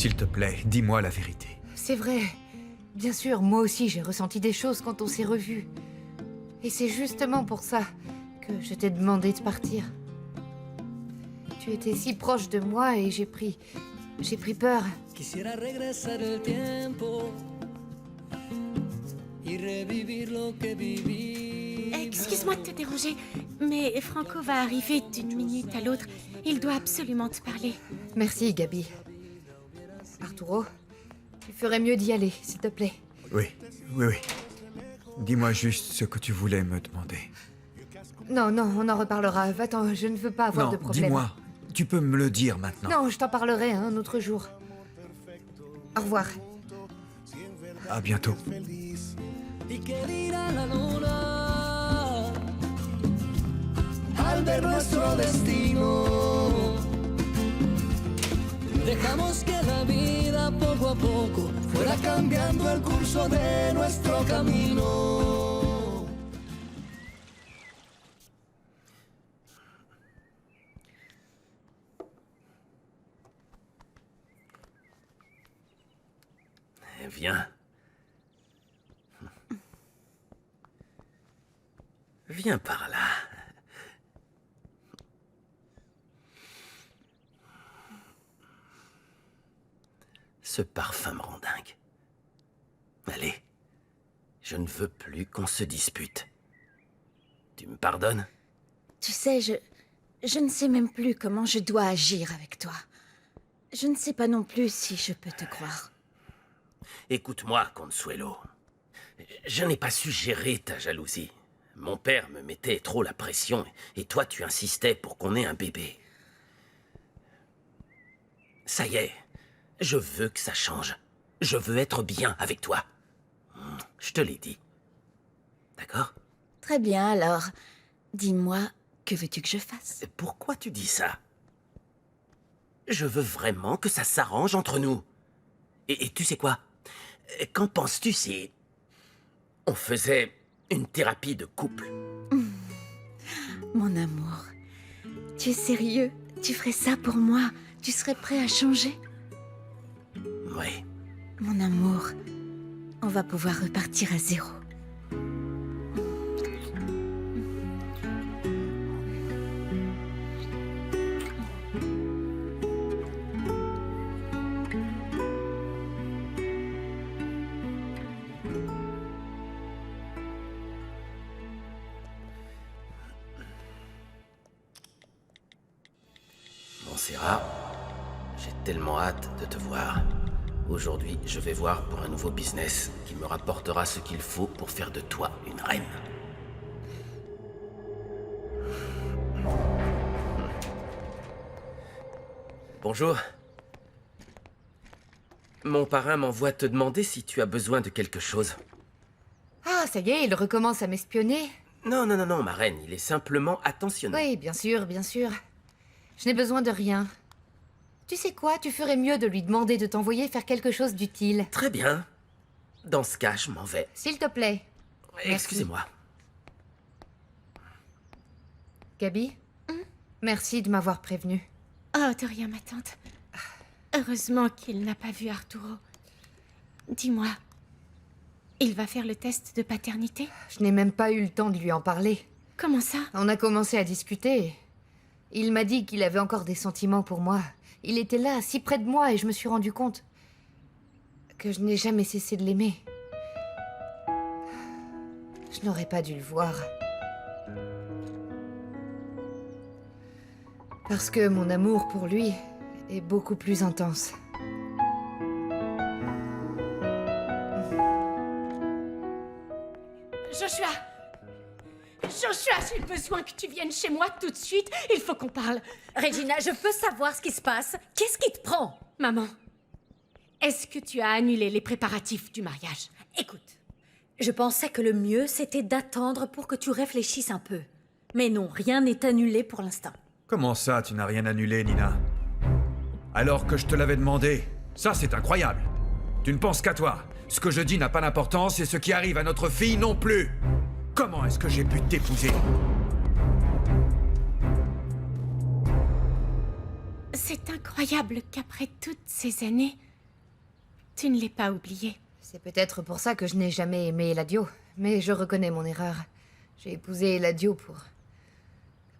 S'il te plaît, dis-moi la vérité. C'est vrai. Bien sûr, moi aussi j'ai ressenti des choses quand on s'est revus. Et c'est justement pour ça que je t'ai demandé de partir. Tu étais si proche de moi et j'ai pris peur. Quisiera regresar el tiempo y revivir lo que viví. Excuse-moi de te déranger, mais Franco va arriver d'une minute à l'autre. Il doit absolument te parler. Merci, Gabi. Arturo, tu ferais mieux d'y aller, s'il te plaît. Oui. Dis-moi juste ce que tu voulais me demander. Non, on en reparlera. Va-t'en, je ne veux pas avoir de problème. Dis-moi. Tu peux me le dire maintenant. Non, je t'en parlerai un autre jour. Au revoir. À bientôt. Y que dirá la luna al ver nuestro destino. Dejamos que la vida poco a poco fuera cambiando el curso de nuestro camino. Viens. Viens par là. Ce parfum me rend dingue. Allez, je ne veux plus qu'on se dispute. Tu me pardonnes? Tu sais, je ne sais même plus comment je dois agir avec toi. Je ne sais pas non plus si je peux te croire. Écoute-moi, Consuelo. Je n'ai pas su gérer ta jalousie. Mon père me mettait trop la pression, et toi tu insistais pour qu'on ait un bébé. Ça y est, je veux que ça change. Je veux être bien avec toi. Je te l'ai dit. D'accord? Très bien, alors. Dis-moi, que veux-tu que je fasse? Pourquoi tu dis ça? Je veux vraiment que ça s'arrange entre nous. Et tu sais quoi? Qu'en penses-tu si on faisait une thérapie de couple? Mon amour, tu es sérieux? Tu ferais ça pour moi? Tu serais prêt à changer? Oui. Mon amour, on va pouvoir repartir à zéro. Montserrat, j'ai tellement hâte de te voir. Aujourd'hui, je vais voir pour un nouveau business qui me rapportera ce qu'il faut pour faire de toi une reine. Bonjour. Mon parrain m'envoie te demander si tu as besoin de quelque chose. Ah, ça y est, il recommence à m'espionner. Non, ma reine, il est simplement attentionné. Oui, bien sûr. Je n'ai besoin de rien. Tu sais quoi, tu ferais mieux de lui demander de t'envoyer faire quelque chose d'utile. Très bien. Dans ce cas, je m'en vais. S'il te plaît. Excusez-moi. Gabi, merci de m'avoir prévenue. Oh, de rien, ma tante. Heureusement qu'il n'a pas vu Arturo. Dis-moi, il va faire le test de paternité? Je n'ai même pas eu le temps de lui en parler. Comment ça? On a commencé à discuter. Il m'a dit qu'il avait encore des sentiments pour moi. Il était là, si près de moi, et je me suis rendu compte que je n'ai jamais cessé de l'aimer. Je n'aurais pas dû le voir. Parce que mon amour pour lui est beaucoup plus intense. Joshua, j'ai besoin que tu viennes chez moi tout de suite. Il faut qu'on parle. Regina, je peux savoir ce qui se passe? Qu'est-ce qui te prend? Maman, est-ce que tu as annulé les préparatifs du mariage? Écoute, je pensais que le mieux, c'était d'attendre pour que tu réfléchisses un peu. Mais non, rien n'est annulé pour l'instant. Comment ça, tu n'as rien annulé, Nina? Alors que je te l'avais demandé. Ça, c'est incroyable. Tu ne penses qu'à toi. Ce que je dis n'a pas d'importance et ce qui arrive à notre fille non plus. Comment est-ce que j'ai pu t'épouser? C'est incroyable qu'après toutes ces années, Tu ne l'es pas oublié. C'est peut-être pour ça que je n'ai jamais aimé Eladio, mais je reconnais mon erreur. J'ai épousé Eladio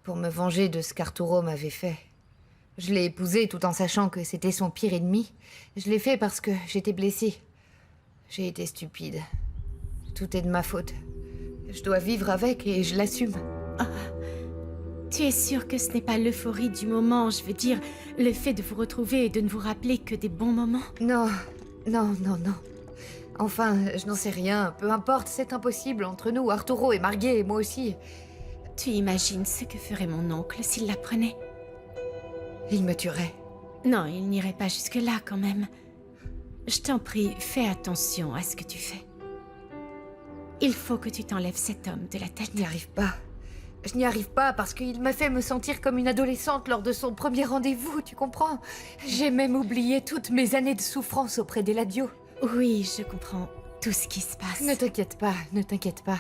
pour me venger de ce qu'Arturo m'avait fait. Je l'ai épousé tout en sachant que c'était son pire ennemi. Je l'ai fait parce que j'étais blessée. J'ai été stupide. Tout est de ma faute. Je dois vivre avec et je l'assume. Tu es sûr que ce n'est pas l'euphorie du moment, je veux dire, le fait de vous retrouver et de ne vous rappeler que des bons moments? Non, non, non, non. Enfin, je n'en sais rien. Peu importe, c'est impossible entre nous, Arturo et Marguet et moi aussi. Tu imagines ce que ferait mon oncle s'il l'apprenait? Il me tuerait. Non, il n'irait pas jusque-là quand même. Je t'en prie, fais attention à ce que tu fais. Il faut que tu t'enlèves cet homme de la tête. Je n'y arrive pas. Je n'y arrive pas parce qu'il m'a fait me sentir comme une adolescente lors de son premier rendez-vous, tu comprends? J'ai même oublié toutes mes années de souffrance auprès d'Eladio. Oui, je comprends tout ce qui se passe. Ne t'inquiète pas, ne t'inquiète pas.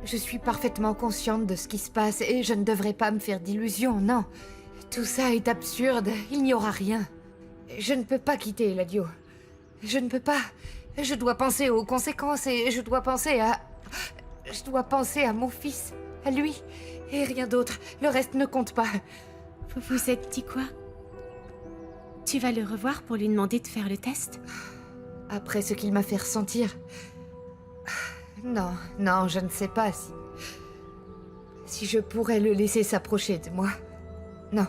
Je suis parfaitement consciente de ce qui se passe et je ne devrais pas me faire d'illusions, non. Tout ça est absurde, il n'y aura rien. Je ne peux pas quitter Eladio. Je ne peux pas. Je dois penser aux conséquences et je dois penser à... Je dois penser à mon fils, à lui, et rien d'autre. Le reste ne compte pas. Vous vous êtes dit quoi? Tu vas le revoir pour lui demander de faire le test? Après ce qu'il m'a fait ressentir... Non, non, je ne sais pas si je pourrais le laisser s'approcher de moi. Non.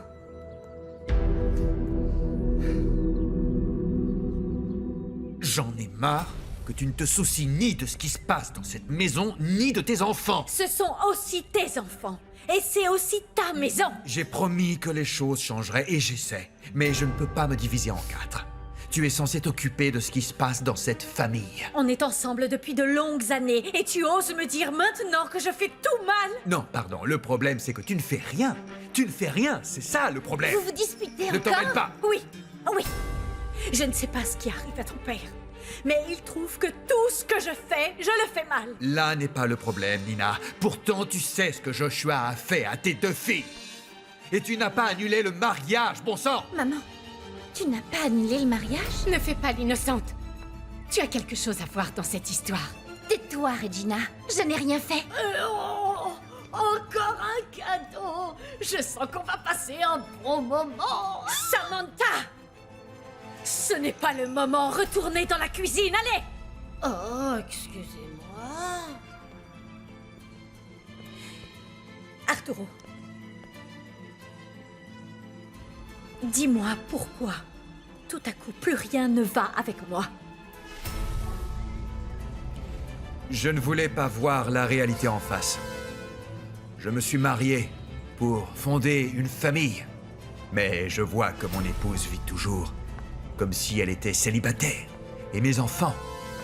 J'en ai marre que tu ne te soucies ni de ce qui se passe dans cette maison, ni de tes enfants. Ce sont aussi tes enfants. Et c'est aussi ta maison. J'ai promis que les choses changeraient et j'essaie. Mais je ne peux pas me diviser en 4. Tu es censé t'occuper de ce qui se passe dans cette famille. On est ensemble depuis de longues années. Et tu oses me dire maintenant que je fais tout mal? Non, pardon, le problème c'est que tu ne fais rien. Tu ne fais rien, c'est ça le problème. Vous vous disputez Ne encore? t'en mêle pas. Oui, oui. Je ne sais pas ce qui arrive à ton père. Mais il trouve que tout ce que je fais, je le fais mal. Là n'est pas le problème, Nina. Pourtant, tu sais ce que Joshua a fait à tes 2 filles. Et tu n'as pas annulé le mariage, bon sang. Maman, tu n'as pas annulé le mariage? Ne fais pas l'innocente. Tu as quelque chose à voir dans cette histoire. Tais-toi, Regina. Je n'ai rien fait. Encore un cadeau. Je sens qu'on va passer un bon moment. Samantha! Ce n'est pas le moment. Retournez dans la cuisine, allez! Oh, excusez-moi. Arturo. Dis-moi pourquoi, tout à coup, plus rien ne va avec moi. Je ne voulais pas voir la réalité en face. Je me suis marié pour fonder une famille. Mais je vois que mon épouse vit toujours comme si elle était célibataire. Et mes enfants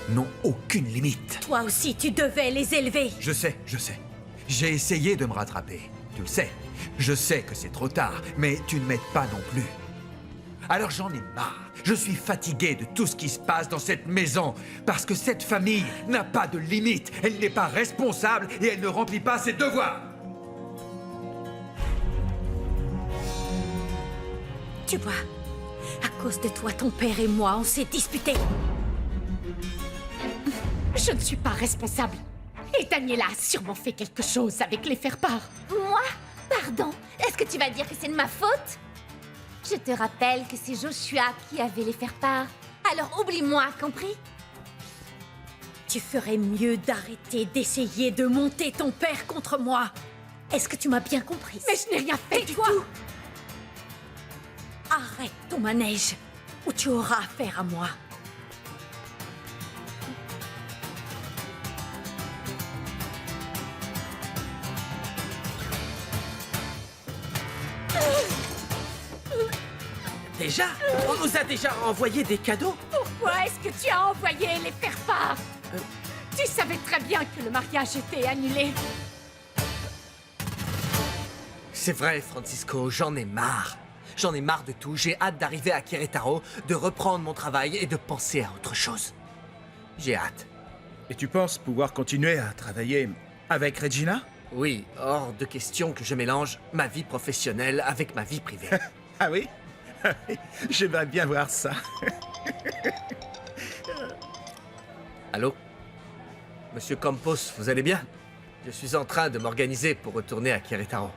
n'ont aucune limite. Toi aussi, tu devais les élever. Je sais, je sais. J'ai essayé de me rattraper. Tu le sais. Je sais que c'est trop tard, mais tu ne m'aides pas non plus. Alors j'en ai marre. Je suis fatigué de tout ce qui se passe dans cette maison. Parce que cette famille n'a pas de limite. Elle n'est pas responsable et elle ne remplit pas ses devoirs. Tu vois, à cause de toi, ton père et moi, on s'est disputés. Je ne suis pas responsable. Et Daniela a sûrement fait quelque chose avec les faire-part. Moi? Pardon, est-ce que tu vas dire que c'est de ma faute? Je te rappelle que c'est Joshua qui avait les faire-part. Alors oublie-moi, compris? Tu ferais mieux d'arrêter d'essayer de monter ton père contre moi. Est-ce que tu m'as bien compris? Mais je n'ai rien fait du Tais-toi. tout. Arrête ton manège, ou tu auras affaire à moi. Déjà? On nous a déjà envoyé des cadeaux? Pourquoi est-ce que tu as envoyé les faire-part? Tu savais très bien que le mariage était annulé. C'est vrai, Francisco, j'en ai marre. J'en ai marre de tout. J'ai hâte d'arriver à Querétaro, de reprendre mon travail et de penser à autre chose. J'ai hâte. Et tu penses pouvoir continuer à travailler avec Regina? Oui, hors de question que je mélange ma vie professionnelle avec ma vie privée. Ah oui? J'aimerais bien voir ça. Allô? Monsieur Campos, vous allez bien? Je suis en train de m'organiser pour retourner à Querétaro.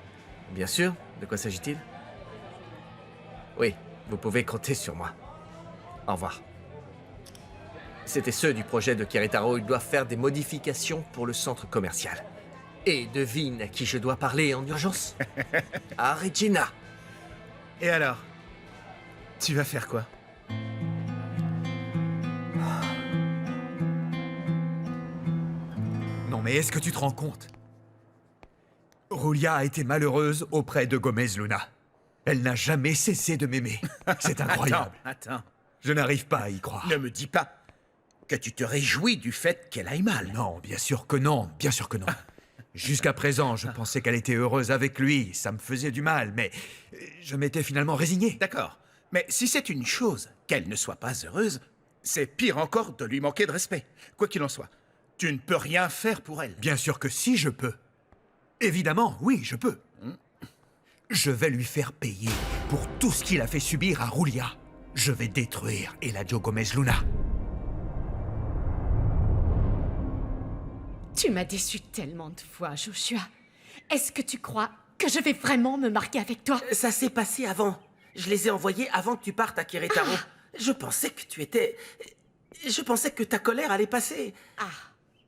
Bien sûr, de quoi s'agit-il? Oui, vous pouvez compter sur moi. Au revoir. C'était ceux du projet de Querétaro, ils doivent faire des modifications pour le centre commercial. Et devine à qui je dois parler en urgence? À Regina. Et alors? Tu vas faire quoi? Non mais est-ce que tu te rends compte? Julia a été malheureuse auprès de Gomez Luna. Elle n'a jamais cessé de m'aimer. C'est incroyable. Attends. Je n'arrive pas à y croire. Ne me dis pas que tu te réjouis du fait qu'elle aille mal. Non, bien sûr que non, bien sûr que non. Jusqu'à présent, je pensais qu'elle était heureuse avec lui, ça me faisait du mal, mais je m'étais finalement résigné. D'accord. Mais si c'est une chose qu'elle ne soit pas heureuse, c'est pire encore de lui manquer de respect. Quoi qu'il en soit, tu ne peux rien faire pour elle. Bien sûr que si, je peux. Évidemment, oui, je peux. Je vais lui faire payer pour tout ce qu'il a fait subir à Julia. Je vais détruire Eladio Gomez Luna. Tu m'as déçu tellement de fois, Joshua. Est-ce que tu crois que je vais vraiment me marier avec toi? Ça s'est passé avant. Je les ai envoyés avant que tu partes à Querétaro. Je pensais que tu étais... Je pensais que ta colère allait passer.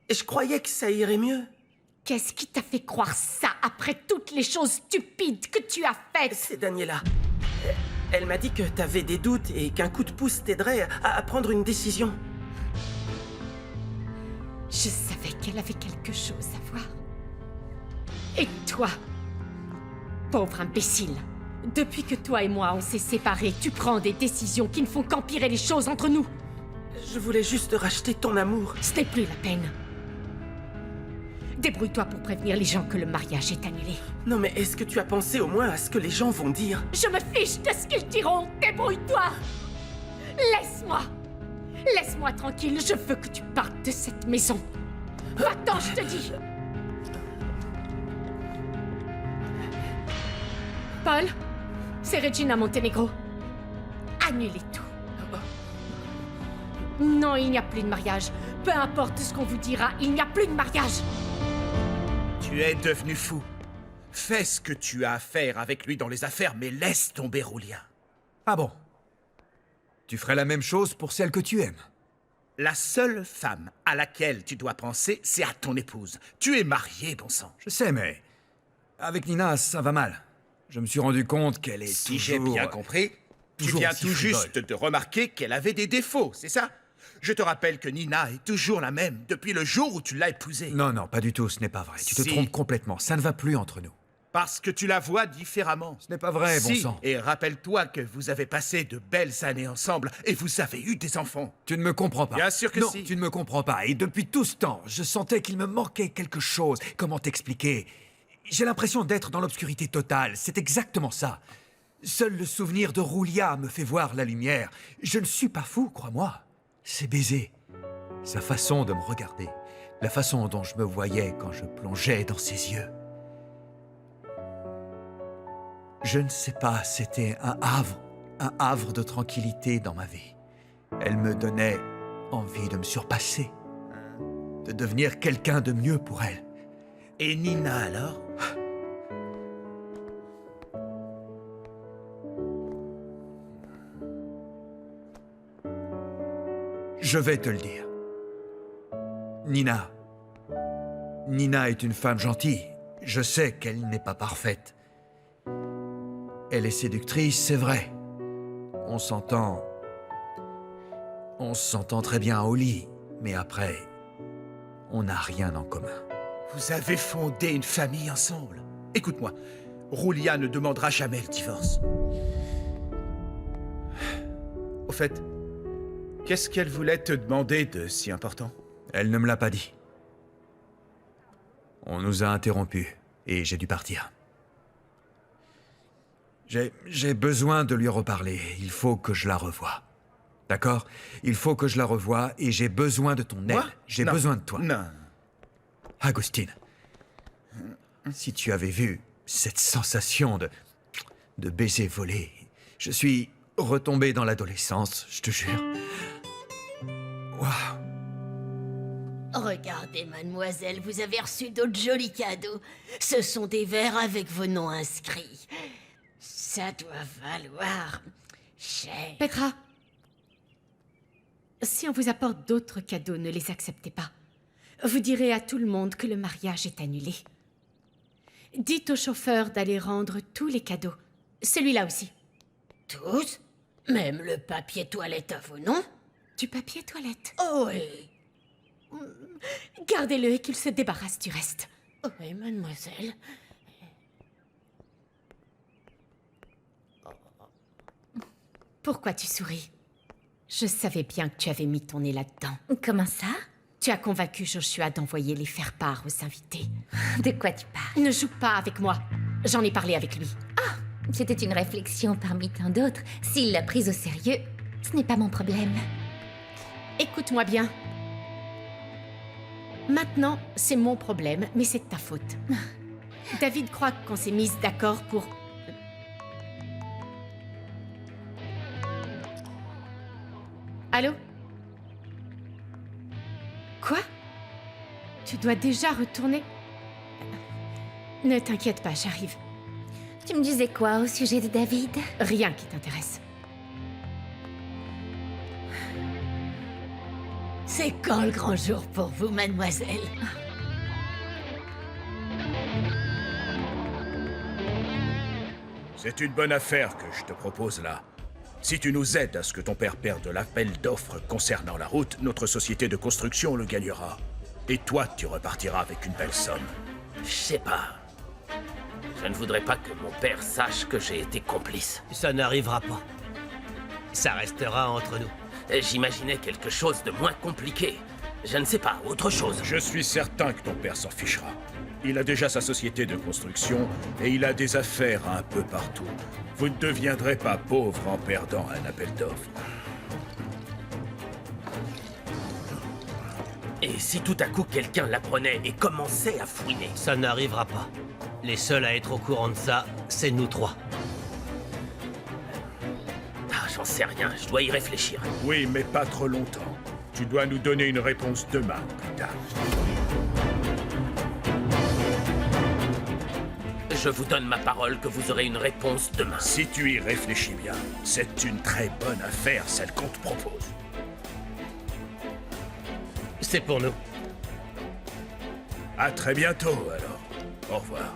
Et je croyais que ça irait mieux. Qu'est-ce qui t'a fait croire ça après toutes les choses stupides que tu as faites? C'est Daniela. Elle m'a dit que t'avais des doutes et qu'un coup de pouce t'aiderait à prendre une décision. Je savais qu'elle avait quelque chose à voir. Et toi, pauvre imbécile, depuis que toi et moi on s'est séparés, tu prends des décisions qui ne font qu'empirer les choses entre nous. Je voulais juste racheter ton amour. Ce n'est plus la peine. Débrouille-toi pour prévenir les gens que le mariage est annulé. Non mais est-ce que tu as pensé au moins à ce que les gens vont dire? Je me fiche de ce qu'ils diront. Débrouille-toi. Laisse-moi. Laisse-moi tranquille. Je veux que tu partes de cette maison. Va-t'en, je te dis. Paul, c'est Regina Montenegro. Annulez tout. Non, il n'y a plus de mariage. Peu importe ce qu'on vous dira, il n'y a plus de mariage. Tu es devenu fou. Fais ce que tu as à faire avec lui dans les affaires, mais laisse tomber Julia. Ah bon? Tu ferais la même chose pour celle que tu aimes? La seule femme à laquelle tu dois penser, c'est à ton épouse. Tu es marié, bon sang. Je sais, mais avec Nina, ça va mal. Je me suis rendu compte qu'elle est Si j'ai bien compris, tu toujours viens aussi tout frivole. juste de remarquer qu'elle avait des défauts, c'est ça? Je te rappelle que Nina est toujours la même depuis le jour où tu l'as épousée. Non, non, pas du tout, ce n'est pas vrai. Tu te Si. trompes complètement, ça ne va plus entre nous. Parce que tu la vois différemment. Ce n'est pas vrai, bon Si, sang. et rappelle-toi que vous avez passé de belles années ensemble et vous avez eu des enfants. Tu ne me comprends pas. Bien sûr que non, si. tu ne me comprends pas. Et depuis tout ce temps, je sentais qu'il me manquait quelque chose. Comment t'expliquer? J'ai l'impression d'être dans l'obscurité totale. C'est exactement ça. Seul le souvenir de Julia me fait voir la lumière. Je ne suis pas fou, crois-moi. Ses baisers, sa façon de me regarder, la façon dont je me voyais quand je plongeais dans ses yeux. Je ne sais pas, c'était un havre de tranquillité dans ma vie. Elle me donnait envie de me surpasser, de devenir quelqu'un de mieux pour elle. Et Nina alors? Je vais te le dire. Nina est une femme gentille. Je sais qu'elle n'est pas parfaite. Elle est séductrice, c'est vrai. On s'entend très bien au lit, mais après, on n'a rien en commun. Vous avez fondé une famille ensemble. Écoute-moi, Julia ne demandera jamais le divorce. Au fait, qu'est-ce qu'elle voulait te demander de si important? Elle ne me l'a pas dit. On nous a interrompus et j'ai dû partir. J'ai besoin de lui reparler. Il faut que je la revoie. D'accord? Il faut que je la revoie et j'ai besoin de ton aide. Moi? J'ai Non. besoin de toi. Non. Agustine, si tu avais vu cette sensation de baiser volé, je suis retombé dans l'adolescence, je te jure. Waouh! Regardez, mademoiselle, vous avez reçu d'autres jolis cadeaux. Ce sont des verres avec vos noms inscrits. Ça doit valoir cher. Petra, si on vous apporte d'autres cadeaux, ne les acceptez pas. Vous direz à tout le monde que le mariage est annulé. Dites au chauffeur d'aller rendre tous les cadeaux. Celui-là aussi. Tous? Même le papier toilette à vos noms? Du papier toilette. Oh oui. Gardez-le et qu'il se débarrasse du reste. Oui, mademoiselle. Pourquoi tu souris? Je savais bien que tu avais mis ton nez là-dedans. Comment ça? Tu as convaincu Joshua d'envoyer les faire-part aux invités. De quoi tu parles? Ne joue pas avec moi. J'en ai parlé avec lui. C'était une réflexion parmi tant d'autres. S'il l'a prise au sérieux, ce n'est pas mon problème. Écoute-moi bien. Maintenant, c'est mon problème, mais c'est de ta faute. David croit qu'on s'est mis d'accord pour... Allô? Quoi? Tu dois déjà retourner? Ne t'inquiète pas, j'arrive. Tu me disais quoi au sujet de David? Rien qui t'intéresse. C'est quand le grand jour pour vous, mademoiselle? C'est une bonne affaire que je te propose là. Si tu nous aides à ce que ton père perde l'appel d'offres concernant la route, notre société de construction le gagnera. Et toi, tu repartiras avec une belle somme. Je sais pas. Je ne voudrais pas que mon père sache que j'ai été complice. Ça n'arrivera pas. Ça restera entre nous. Et j'imaginais quelque chose de moins compliqué. Je ne sais pas, autre chose. Je suis certain que ton père s'en fichera. Il a déjà sa société de construction et il a des affaires un peu partout. Vous ne deviendrez pas pauvre en perdant un appel d'offres. Et si tout à coup quelqu'un l'apprenait et commençait à fouiner? Ça n'arrivera pas. Les seuls à être au courant de ça, c'est nous trois. Ah, j'en sais rien, je dois y réfléchir. Oui, mais pas trop longtemps. Tu dois nous donner une réponse demain, plus tard. Je vous donne ma parole que vous aurez une réponse demain. Si tu y réfléchis bien, c'est une très bonne affaire, celle qu'on te propose. C'est pour nous. À très bientôt, alors. Au revoir.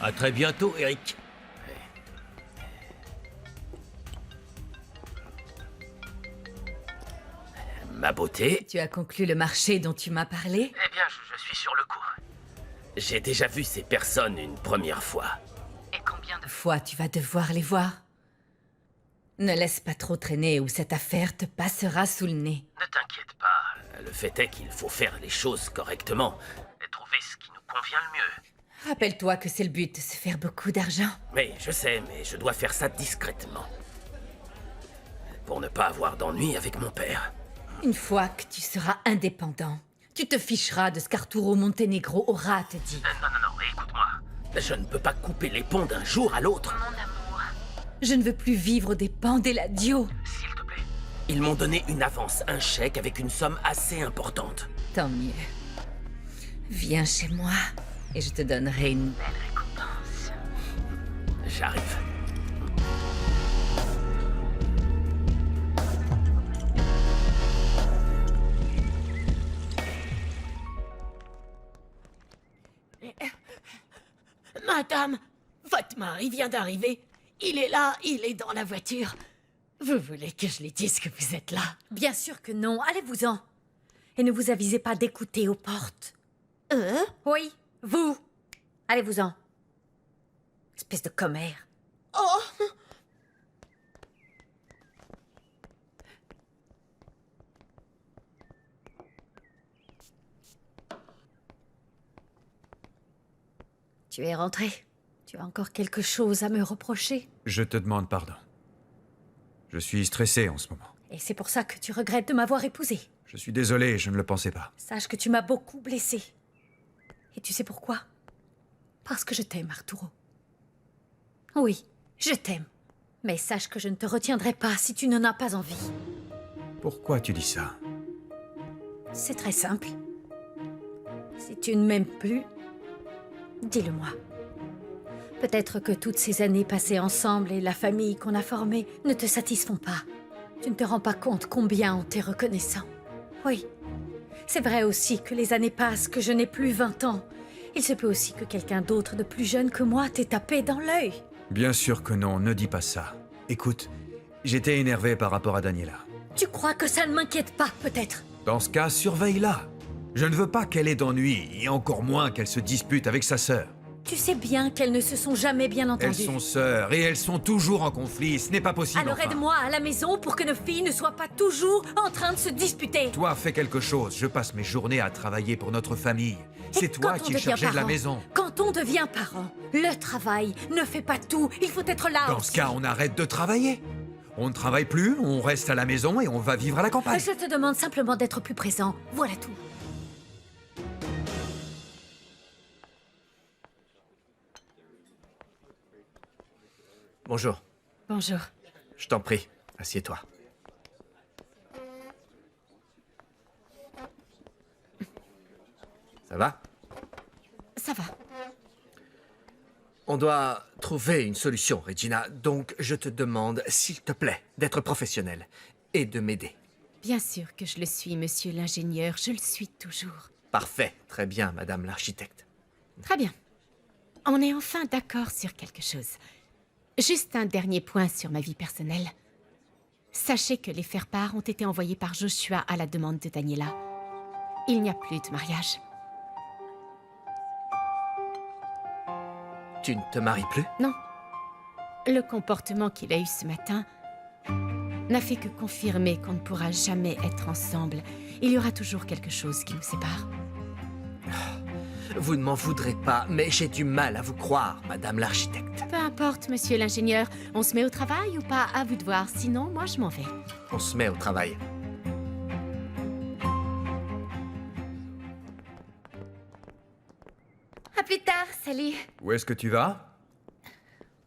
À très bientôt, Eric. Ma beauté? Tu as conclu le marché dont tu m'as parlé? Eh bien, je suis sur le coup. J'ai déjà vu ces personnes une première fois. Et combien de fois tu vas devoir les voir? Ne laisse pas trop traîner ou cette affaire te passera sous le nez. Ne t'inquiète pas. Le fait est qu'il faut faire les choses correctement et trouver ce qui nous convient le mieux. Rappelle-toi que c'est le but de se faire beaucoup d'argent. Mais je sais, mais je dois faire ça discrètement. Pour ne pas avoir d'ennui avec mon père. Une fois que tu seras indépendant, tu te ficheras de ce qu'Arturo Montenegro aura à te dire. Non, écoute-moi. Je ne peux pas couper les ponts d'un jour à l'autre. Mon amour, je ne veux plus vivre aux dépens d'Eladio. S'il te plaît. Ils m'ont donné une avance, un chèque avec une somme assez importante. Tant mieux. Viens chez moi et je te donnerai une belle récompense. J'arrive. Madame, votre mari vient d'arriver. Il est là, il est dans la voiture. Vous voulez que je lui dise que vous êtes là? Bien sûr que non, allez-vous-en. Et ne vous avisez pas d'écouter aux portes. Oui, vous. Allez-vous-en. Espèce de commère. Oh! Tu es rentré. Tu as encore quelque chose à me reprocher. Je te demande pardon. Je suis stressé en ce moment. Et c'est pour ça que tu regrettes de m'avoir épousé. Je suis désolé, je ne le pensais pas. Sache que tu m'as beaucoup blessé. Et tu sais pourquoi? Parce que je t'aime, Arturo. Oui, je t'aime. Mais sache que je ne te retiendrai pas si tu n'en as pas envie. Pourquoi tu dis ça? C'est très simple. Si tu ne m'aimes plus, dis-le-moi. Peut-être que toutes ces années passées ensemble et la famille qu'on a formée ne te satisfont pas. Tu ne te rends pas compte combien on t'est reconnaissant. Oui. C'est vrai aussi que les années passent, que je n'ai plus 20 ans. Il se peut aussi que quelqu'un d'autre de plus jeune que moi t'ait tapé dans l'œil. Bien sûr que non, ne dis pas ça. Écoute, j'étais énervé par rapport à Daniela. Tu crois que ça ne m'inquiète pas, peut-être? Dans ce cas, surveille-la. Je ne veux pas qu'elle ait d'ennui, et encore moins qu'elle se dispute avec sa sœur. Tu sais bien qu'elles ne se sont jamais bien entendues. Elles sont sœurs, et elles sont toujours en conflit, ce n'est pas possible. Alors enfin. aide-moi à la maison pour que nos filles ne soient pas toujours en train de se disputer. Toi, fais quelque chose. Je passe mes journées à travailler pour notre famille. C'est toi qui es chargé de la maison. Quand on devient parent, le travail ne fait pas tout. Il faut être là Dans aussi. ce cas, on arrête de travailler. On ne travaille plus, on reste à la maison et on va vivre à la campagne. Je te demande simplement d'être plus présent. Voilà tout. Bonjour. Bonjour. Je t'en prie, assieds-toi. Ça va? Ça va. On doit trouver une solution, Regina. Donc, je te demande, s'il te plaît, d'être professionnel et de m'aider. Bien sûr que je le suis, monsieur l'ingénieur. Je le suis toujours. Parfait. Très bien, madame l'architecte. Très bien. On est enfin d'accord sur quelque chose. Juste un dernier point sur ma vie personnelle. Sachez que les faire-part ont été envoyés par Joshua à la demande de Daniela. Il n'y a plus de mariage. Tu ne te maries plus? Non. Le comportement qu'il a eu ce matin n'a fait que confirmer qu'on ne pourra jamais être ensemble. Il y aura toujours quelque chose qui nous sépare. Vous ne m'en voudrez pas, mais j'ai du mal à vous croire, madame l'architecte. Peu importe, monsieur l'ingénieur. On se met au travail ou pas? À vous de voir. Sinon, moi, je m'en vais. On se met au travail. À plus tard, salut. Où est-ce que tu vas?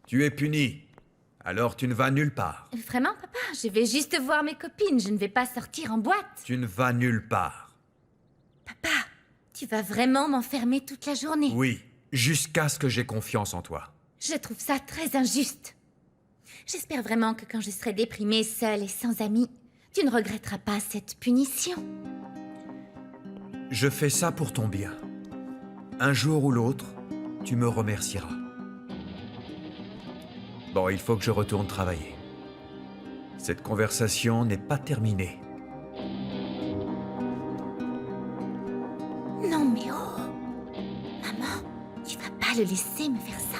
Tu es puni. Alors tu ne vas nulle part. Vraiment, papa? Je vais juste voir mes copines, je ne vais pas sortir en boîte. Tu ne vas nulle part. Papa, tu vas vraiment m'enfermer toute la journée? Oui, jusqu'à ce que j'ai confiance en toi. Je trouve ça très injuste. J'espère vraiment que quand je serai déprimée, seule et sans amis, tu ne regretteras pas cette punition. Je fais ça pour ton bien. Un jour ou l'autre, tu me remercieras. Bon, il faut que je retourne travailler. Cette conversation n'est pas terminée. Non mais oh! Maman, tu vas pas le laisser me faire ça.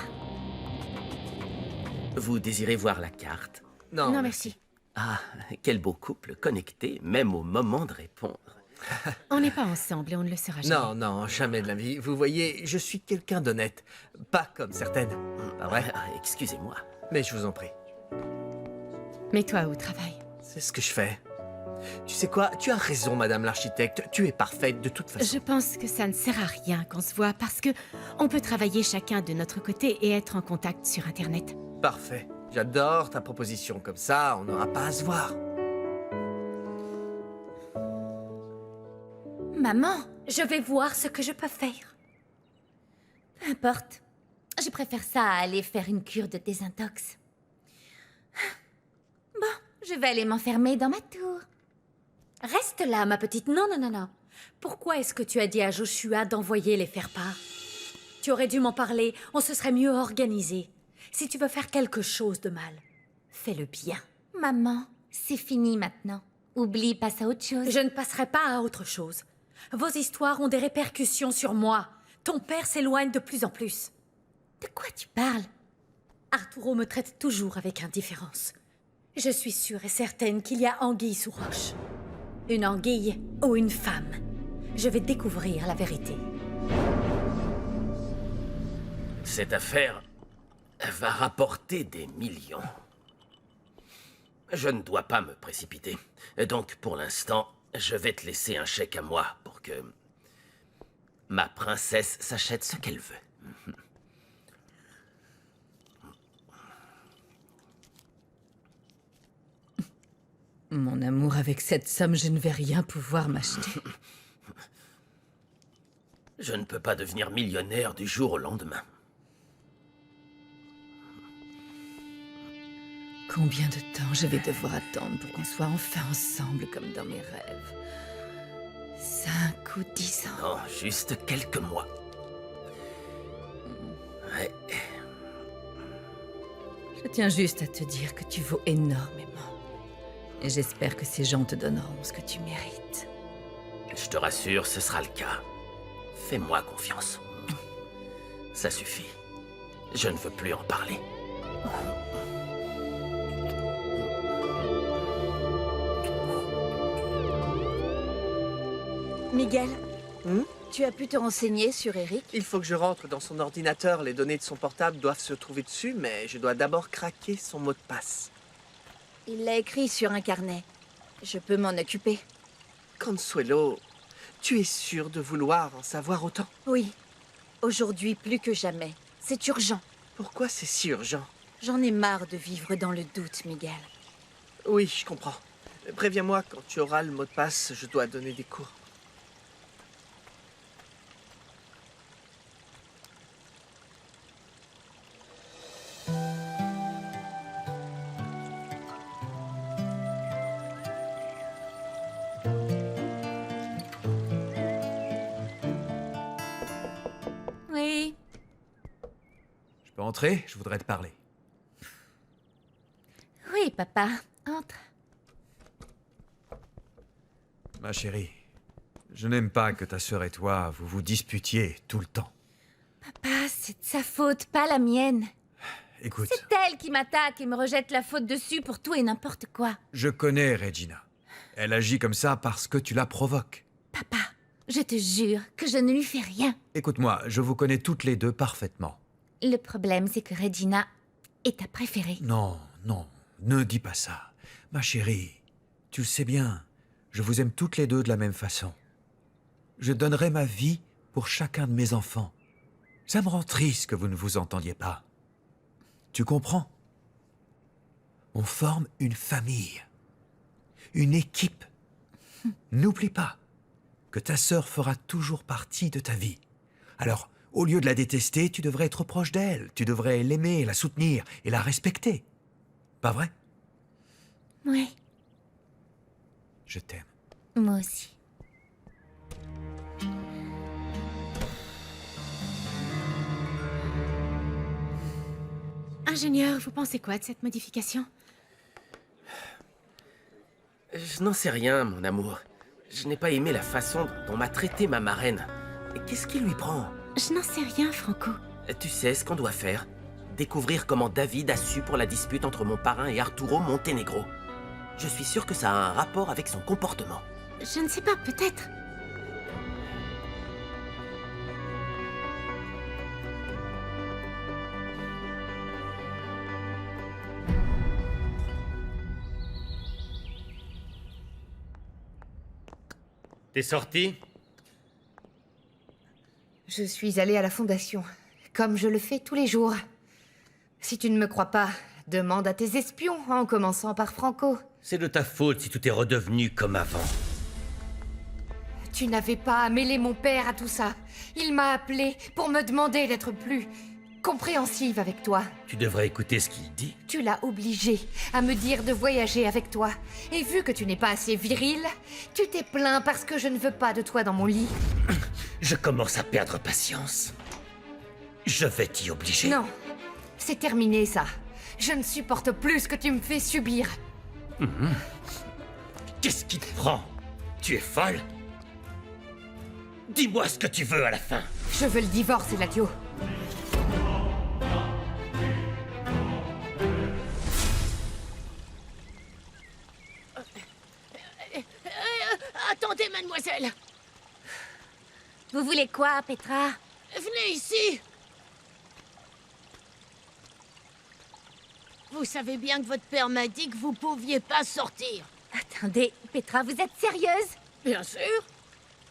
Vous désirez voir la carte? Non, merci. Ah, quel beau couple connecté, même au moment de répondre. On n'est pas ensemble et on ne le sera jamais. Non, non, jamais de la vie. Vous voyez, je suis quelqu'un d'honnête. Pas comme certaines. Pas vrai? Excusez-moi. Mais je vous en prie. Mets-toi au travail. C'est ce que je fais. Tu sais quoi? Tu as raison, madame l'architecte. Tu es parfaite de toute façon. Je pense que ça ne sert à rien qu'on se voit parce que on peut travailler chacun de notre côté et être en contact sur Internet. Parfait. J'adore ta proposition. Comme ça, on n'aura pas à se voir. Maman, Je vais voir ce que je peux faire. peu importe. Je préfère ça à aller faire une cure de désintox. Bon, je vais aller m'enfermer dans ma tour. Reste là, ma petite. Non, non, non, non. Pourquoi est-ce que tu as dit à Joshua d'envoyer les faire-part? Tu aurais dû m'en parler, on se serait mieux organisé. Si tu veux faire quelque chose de mal, fais-le bien. Maman, c'est fini maintenant. Oublie, passe à autre chose. Je ne passerai pas à autre chose. Vos histoires ont des répercussions sur moi. Ton père s'éloigne de plus en plus. De quoi tu parles? Arturo me traite toujours avec indifférence. Je suis sûre et certaine qu'il y a anguille sous roche. Une anguille ou une femme. Je vais découvrir la vérité. Cette affaire va rapporter des millions. Je ne dois pas me précipiter. Donc, pour l'instant, je vais te laisser un chèque à moi pour que ma princesse s'achète ce qu'elle veut. Mon Mon amour, avec cette somme, je ne vais rien pouvoir m'acheter. Je ne peux pas devenir millionnaire du jour au lendemain. Combien de temps je vais devoir attendre pour qu'on soit enfin ensemble comme dans mes rêves? 5 ou 10 ans? Non, juste quelques mois. Ouais. Je tiens juste à te dire que tu vaux énormément. Et j'espère que ces gens te donneront ce que tu mérites. Je te rassure, ce sera le cas. Fais-moi confiance. Ça suffit. Je ne veux plus en parler. Miguel, tu as pu te renseigner sur Eric? Il faut que je rentre dans son ordinateur. Les données de son portable doivent se trouver dessus, mais je dois d'abord craquer son mot de passe. Il l'a écrit sur un carnet. Je peux m'en occuper. Consuelo, tu es sûre de vouloir en savoir autant? Oui. Aujourd'hui, plus que jamais. C'est urgent. Pourquoi c'est si urgent? J'en ai marre de vivre dans le doute, Miguel. Oui, je comprends. Préviens-moi quand tu auras le mot de passe, je dois donner des cours. Oui. Je peux entrer? Je voudrais te parler. Oui, papa. Entre. Ma chérie, je n'aime pas que ta sœur et toi, vous vous disputiez tout le temps. Papa, c'est de sa faute, pas la mienne. Écoute, C'est elle qui m'attaque et me rejette la faute dessus pour tout et n'importe quoi. je connais Regina. Elle agit comme ça parce que tu la provoques. Papa, je te jure que je ne lui fais rien. Écoute-moi, je vous connais toutes les deux parfaitement. Le problème, c'est que Regina est ta préférée. Non, non, ne dis pas ça. Ma chérie, tu le sais bien, je vous aime toutes les deux de la même façon. Je donnerai ma vie pour chacun de mes enfants. Ça me rend triste que vous ne vous entendiez pas. Tu comprends? On forme une famille, une équipe. N'oublie pas que ta sœur fera toujours partie de ta vie. Alors, au lieu de la détester, tu devrais être proche d'elle. Tu devrais l'aimer, la soutenir et la respecter. Pas vrai? Oui, Je t'aime. moi aussi. Ingénieur, vous pensez quoi de cette modification? Je n'en sais rien, mon amour. Je n'ai pas aimé la façon dont m'a traité ma marraine. Et qu'est-ce qui lui prend? Je n'en sais rien, Franco. Tu sais ce qu'on doit faire? Découvrir comment David a su pour la dispute entre mon parrain et Arturo Montenegro. Je suis sûr que ça a un rapport avec son comportement. Je ne sais pas, peut-être. T'es sorti? Je suis allée à la fondation, comme je le fais tous les jours. Si tu ne me crois pas, demande à tes espions, en commençant par Franco. C'est de ta faute si tout est redevenu comme avant. Tu n'avais pas à mêler mon père à tout ça. Il m'a appelé pour me demander d'être plus compréhensive avec toi. Tu devrais écouter ce qu'il dit. Tu l'as obligé à me dire de voyager avec toi. Et vu que tu n'es pas assez viril, tu t'es plaint parce que je ne veux pas de toi dans mon lit. Je commence à perdre patience. Je vais t'y obliger. Non, c'est terminé ça. Je ne supporte plus ce que tu me fais subir. Qu'est-ce qui te prend? Tu es folle? Dis-moi ce que tu veux à la fin. Je veux le divorce, Eladio. Attendez, mademoiselle. Vous voulez quoi, Petra? Venez ici. Vous savez bien que votre père m'a dit que vous pouviez pas sortir. Attendez, Petra, vous êtes sérieuse? Bien sûr.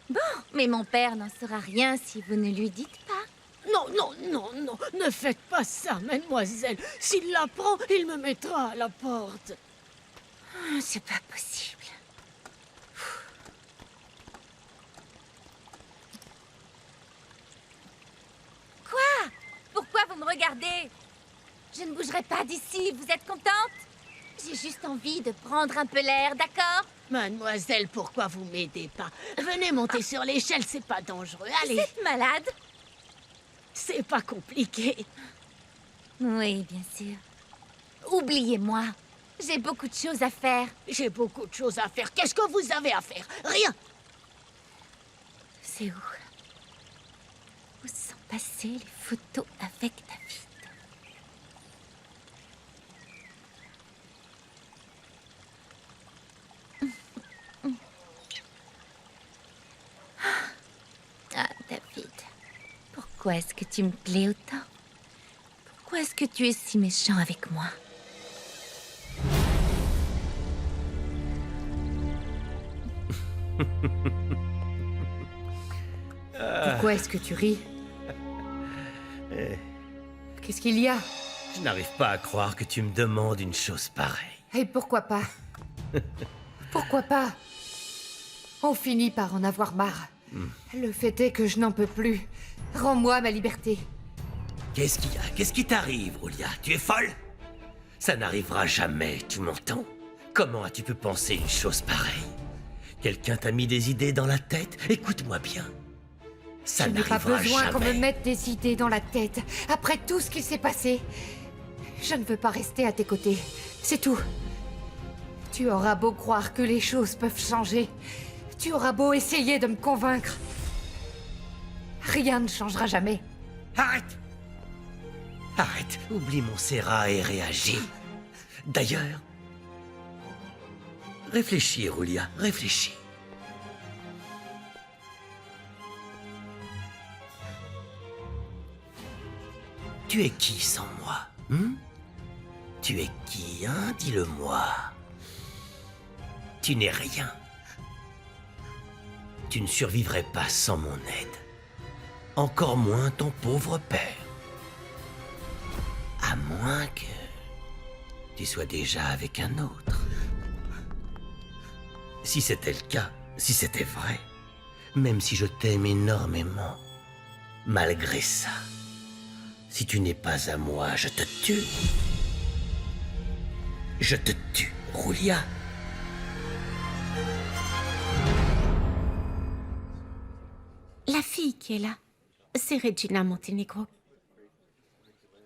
Bon, mais mon père n'en saura rien si vous ne lui dites pas. Non, non, non, non, ne faites pas ça, mademoiselle. S'il l'apprend, il me mettra à la porte. C'est pas possible. Quoi? Pourquoi vous me regardez? Je ne bougerai pas d'ici, vous êtes contente? J'ai juste envie de prendre un peu l'air, d'accord? Mademoiselle, pourquoi vous m'aidez pas? Venez monter sur l'échelle, c'est pas dangereux. Vous Allez, êtes malade? c'est pas compliqué. Oui, bien sûr. Oubliez-moi. J'ai beaucoup de choses à faire. J'ai beaucoup de choses à faire. Qu'est-ce que vous avez à faire? Rien. C'est où? Où sont passées les photos avec David? Ah, David. Pourquoi est-ce que tu me plais autant? Pourquoi est-ce que tu es si méchant avec moi? Pourquoi est-ce que tu ris? Qu'est-ce qu'il y a? Je n'arrive pas à croire que tu me demandes une chose pareille. Et pourquoi pas? Pourquoi pas? On finit par en avoir marre. Le fait est que je n'en peux plus. Rends-moi ma liberté. Qu'est-ce qu'il y a? Qu'est-ce qui t'arrive, Roulia? Tu es folle? Ça n'arrivera jamais, tu m'entends? Comment as-tu pu penser une chose pareille? Quelqu'un t'a mis des idées dans la tête? Écoute-moi bien. Ça Je n'ai pas n'arrivera besoin qu'on me jamais. mette des idées dans la tête. Après tout ce qui s'est passé, je ne veux pas rester à tes côtés. C'est tout. Tu auras beau croire que les choses peuvent changer. Tu auras beau essayer de me convaincre. Rien ne changera jamais. Arrête! Arrête, oublie mon Serra et réagis. D'ailleurs, réfléchis, Roulia, réfléchis. Tu es qui sans moi, Tu es qui, hein? Dis-le-moi. Tu n'es rien. Tu ne survivrais pas sans mon aide. Encore moins ton pauvre père. À moins que tu sois déjà avec un autre. Si c'était le cas, si c'était vrai, même si je t'aime énormément, malgré ça, si tu n'es pas à moi, je te tue. Je te tue, Roulia. La fille qui est là, c'est Regina Montenegro.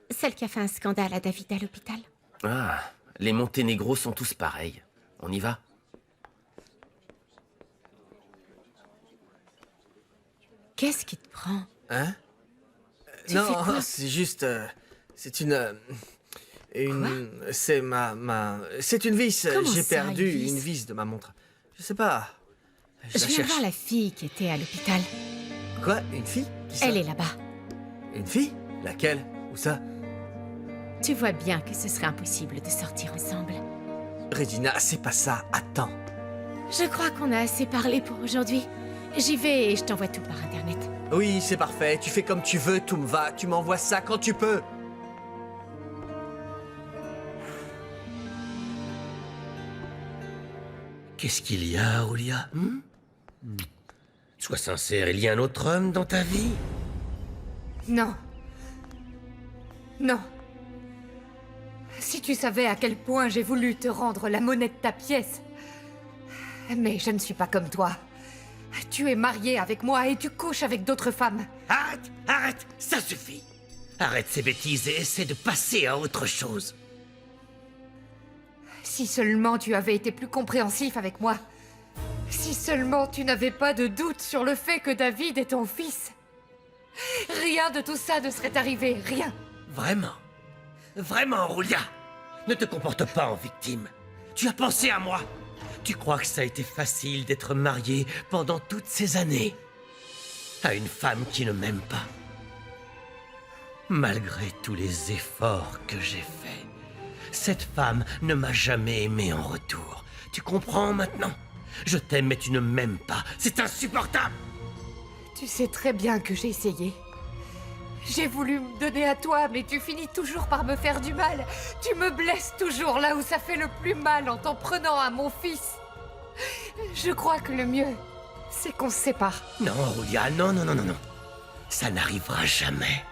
Celle qui a fait un scandale à David à l'hôpital. Ah, les Monténégros sont tous pareils. On y va? Qu'est-ce qui te prend? Hein? Tu fais quoi? Non, c'est juste... c'est une... C'est c'est une vis. Comment J'ai ça, perdu une vis? une vis de ma montre. Je sais pas. Je la viens cherche. voir la fille qui était à l'hôpital. Quoi? Une fille? Qui ça? Elle est là-bas. Une fille? Laquelle? Où ça? Tu vois bien que ce serait impossible de sortir ensemble. Regina, c'est pas ça. Attends. Je crois qu'on a assez parlé pour aujourd'hui. J'y vais et je t'envoie tout par Internet. Oui, c'est parfait. Tu fais comme tu veux, tout me va. Tu m'envoies ça quand tu peux. Qu'est-ce qu'il y a, Roulia? Sois sincère, il y a un autre homme dans ta vie? Non. Non. Si tu savais à quel point j'ai voulu te rendre la monnaie de ta pièce. Mais je ne suis pas comme toi. Tu es marié avec moi et tu couches avec d'autres femmes. Arrête! Arrête! Ça suffit! Arrête ces bêtises et essaie de passer à autre chose. Si seulement tu avais été plus compréhensif avec moi. Si seulement tu n'avais pas de doute sur le fait que David est ton fils. Rien de tout ça ne serait arrivé, rien. Vraiment? Vraiment, Roulia? Ne te comporte pas en victime. Tu as pensé à moi. Tu crois que ça a été facile d'être marié pendant toutes ces années à une femme qui ne m'aime pas? Malgré tous les efforts que j'ai faits, cette femme ne m'a jamais aimé en retour. Tu comprends maintenant? Je t'aime mais tu ne m'aimes pas. C'est insupportable! Tu sais très bien que j'ai essayé. J'ai voulu me donner à toi, mais tu finis toujours par me faire du mal. Tu me blesses toujours là où ça fait le plus mal en t'en prenant à mon fils. Je crois que le mieux, c'est qu'on se sépare. Non, Julia, non, non, non, non, non. Ça n'arrivera jamais.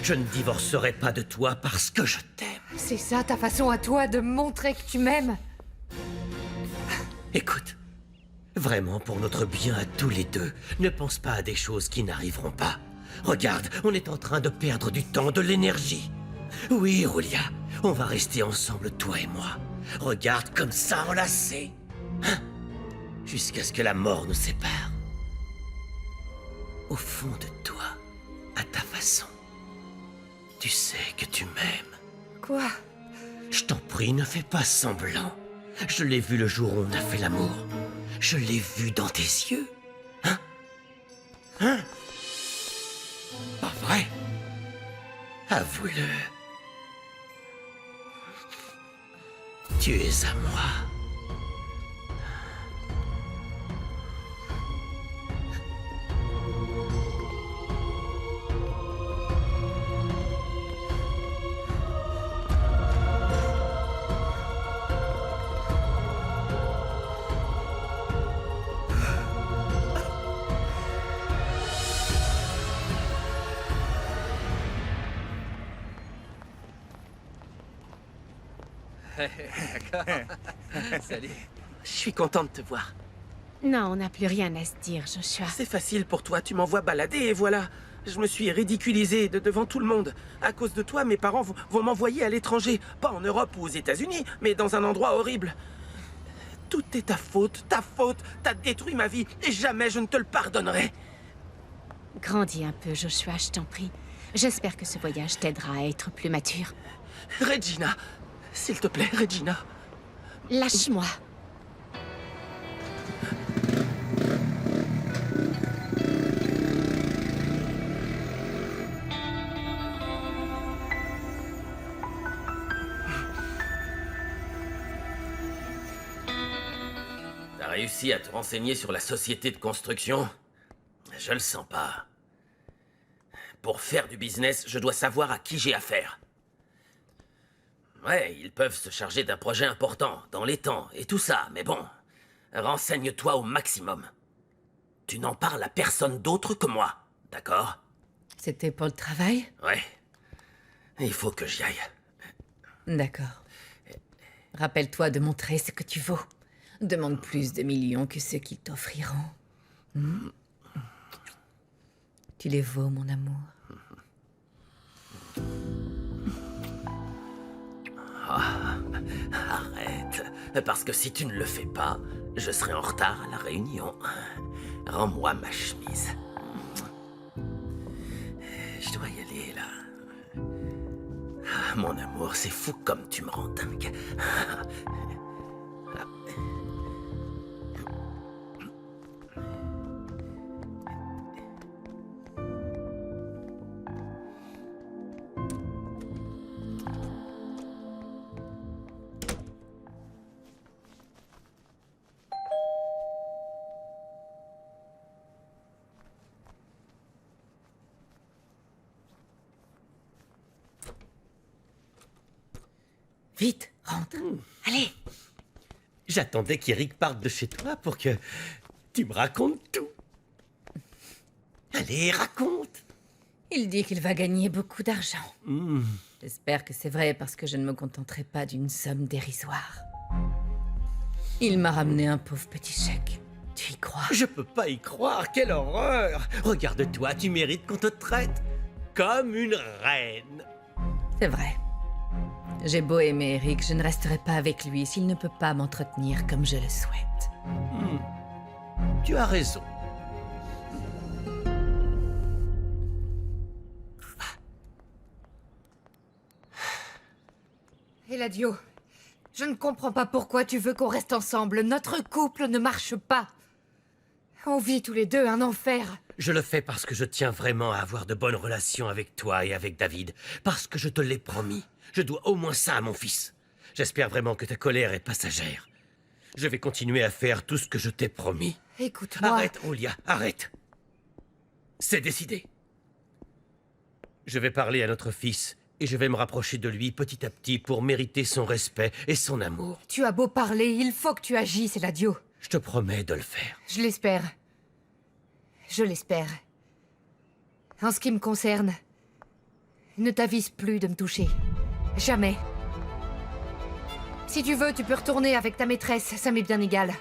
Je ne divorcerai pas de toi parce que je t'aime. C'est ça ta façon à toi de me montrer que tu m'aimes? Écoute, vraiment pour notre bien à tous les deux, ne pense pas à des choses qui n'arriveront pas. Regarde, on est en train de perdre du temps, de l'énergie. Oui, Julia, on va rester ensemble, toi et moi. Regarde comme ça, enlacés. Hein? Jusqu'à ce que la mort nous sépare. Au fond de toi, à ta façon, tu sais que tu m'aimes. Quoi? Je t'en prie, ne fais pas semblant. Je l'ai vu le jour où on a fait l'amour. Je l'ai vu dans tes yeux. Hein? Hein? Pas vrai? Avoue-le. Tu es à moi. D'accord. Salut. Je suis content de te voir. Non, on n'a plus rien à se dire, Joshua. C'est facile pour toi, tu m'envoies balader et voilà. Je me suis ridiculisé devant tout le monde. À cause de toi, mes parents vont m'envoyer à l'étranger. Pas en Europe ou aux États-Unis, mais dans un endroit horrible. Tout est ta faute, ta faute. T'as détruit ma vie et jamais je ne te le pardonnerai. Grandis un peu, Joshua, je t'en prie. J'espère que ce voyage t'aidera à être plus mature. Regina, s'il te plaît, Regina. Lâche-moi. T'as réussi à te renseigner sur la société de construction? Je le sens pas. Pour faire du business, je dois savoir à qui j'ai affaire. Ouais, ils peuvent se charger d'un projet important, dans les temps, et tout ça, mais bon, renseigne-toi au maximum. Tu n'en parles à personne d'autre que moi, d'accord? C'était pour le travail? Ouais. Il faut que j'y aille. D'accord. Rappelle-toi de montrer ce que tu vaux. Demande plus de millions que ceux qu'ils t'offriront. Tu les vaux, mon amour. Ah, arrête. Parce que si tu ne le fais pas, je serai en retard à la réunion. Rends-moi ma chemise. Je dois y aller, là. Ah, mon amour, c'est fou comme tu me rends dingue. Vite, rentre. Allez. J'attendais qu'Eric parte de chez toi pour que tu me racontes tout. Allez, raconte. Il dit qu'il va gagner beaucoup d'argent. J'espère que c'est vrai parce que je ne me contenterai pas d'une somme dérisoire. Il m'a ramené un pauvre petit chèque. Tu y crois? Je peux pas y croire, quelle horreur! Regarde-toi, tu mérites qu'on te traite comme une reine. C'est vrai. J'ai beau aimer Eric, je ne resterai pas avec lui s'il ne peut pas m'entretenir comme je le souhaite. Tu as raison. Eladio, je ne comprends pas pourquoi tu veux qu'on reste ensemble. Notre couple ne marche pas. On vit tous les deux un enfer. Je le fais parce que je tiens vraiment à avoir de bonnes relations avec toi et avec David. Parce que je te l'ai promis. Je dois au moins ça à mon fils. J'espère vraiment que ta colère est passagère. Je vais continuer à faire tout ce que je t'ai promis. Écoute-moi. Arrête, Julia, arrête. C'est décidé. Je vais parler à notre fils, et je vais me rapprocher de lui petit à petit pour mériter son respect et son amour. Tu as beau parler, il faut que tu agisses, Eladio. Je te promets de le faire. Je l'espère. Je l'espère. En ce qui me concerne, ne t'avise plus de me toucher. Jamais. Si tu veux, tu peux retourner avec ta maîtresse, ça m'est bien égal.